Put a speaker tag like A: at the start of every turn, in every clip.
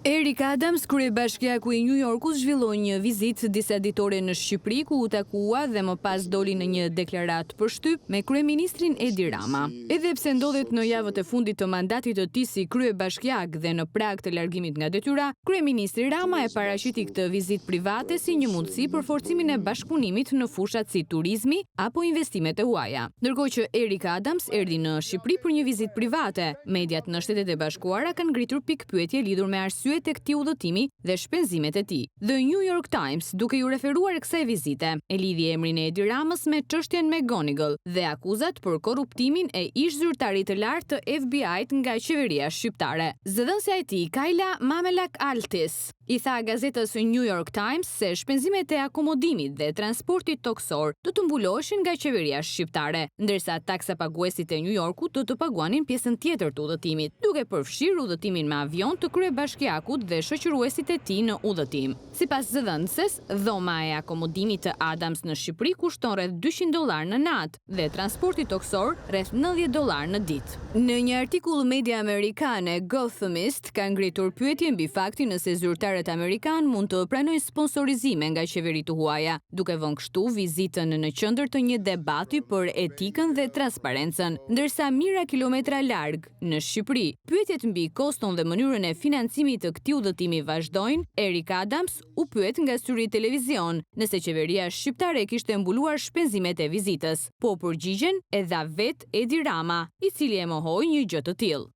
A: Eric Adams, kryebashkiaku i New Yorkut, zhvilloi një vizitë disa ditore në Shqipëri, ku u takua dhe më pas doli në një deklaratë për shtyp me kryeministrin Edi Rama. Edhe pse ndodhet në javët e fundit të mandatit të tij si kryebashkiak dhe në prag të largimit nga detyra, kryeministri Rama e paraqiti këtë vizitë private si një mundësi për forcimin e bashkëpunimit në fushat si turizmi apo investimet e huaja. Ndërkohë që Eric Adams erdhi në Shqipëri për një vizitë private, mediat në Shtetet e Bashkuara kanë ngritur pikpyetje lidhur me arsye e këtij udhëtimi dhe shpenzimet e tij. The New York Times, duke ju referuar kësaj vizite, e lidhi emrin e Edi Ramës me çështjen McGonigal dhe akuzat për korruptimin e ish zyrtarit të lartë të FBI-t nga qeveria shqiptare. Zëdhënësja e tij, Kajla Mamelak Altis, i tha gazetës New York Times se shpenzimet e akomodimit dhe transportit toksor do të mbuloheshin nga qeveria shqiptare, ndërsa taksa paguesit e New Yorkut do të paguanin pjesën tjetër të udhëtimit, duke përfshirë udhëtimin me avion të kryebashkiakut dhe shoqëruesit e tij në udhëtim. Sipas zëdhënëses, dhoma e akomodimit të Adams në Shqipëri kushton rreth $200 në natë dhe transporti toksor rreth $90 në ditë. Në një artikull media amerikane, Gothamist ka ngritur pyetje mbi faktin nëse zyrtarët amerikan mund të pranojnë sponsorizime nga qeveri të huaja, duke vënë kështu vizitën në qendër të një debati për etikën dhe transparencën, ndërsa mijëra kilometra larg në Shqipëri, pyetjet mbi koston dhe mënyrën e financimit të këtij udhëtimi vazhdojnë. Eric Adams u pyet nga syri televizion nëse qeveria shqiptare kishte mbuluar shpenzimet e vizitës, po përgjigjen e dha vet Edi Rama, i cili e mohoi një gjë të tillë.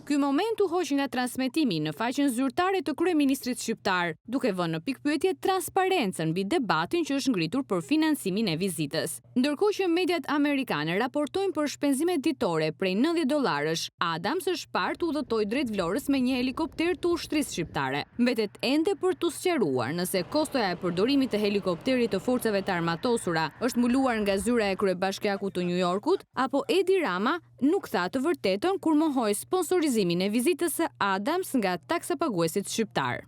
A: Ky moment u hoq nga transmetimi në faqen zyrtare të kryeministrit shqiptar, duke vënë në pikpyetje transparencën mbi debatin që është ngritur për financimin e vizitës. Ndërkohë që mediat amerikane raportojnë për shpenzime ditore prej $90, Adams është parë të udhëtojë drejt Vlorës me një helikopter të ushtrisë shqiptare. Mbetet ende për t'u sqaruar nëse kostoja e përdorimit të helikopterit të forcave të armatosura është mbuluar nga zyra e kryebashkiakut të New Yorkut, apo Edi Rama nuk tha të vërtetën kur mohoi sponsorizimin e vizitës së Adams nga taksapaguesit shqiptar.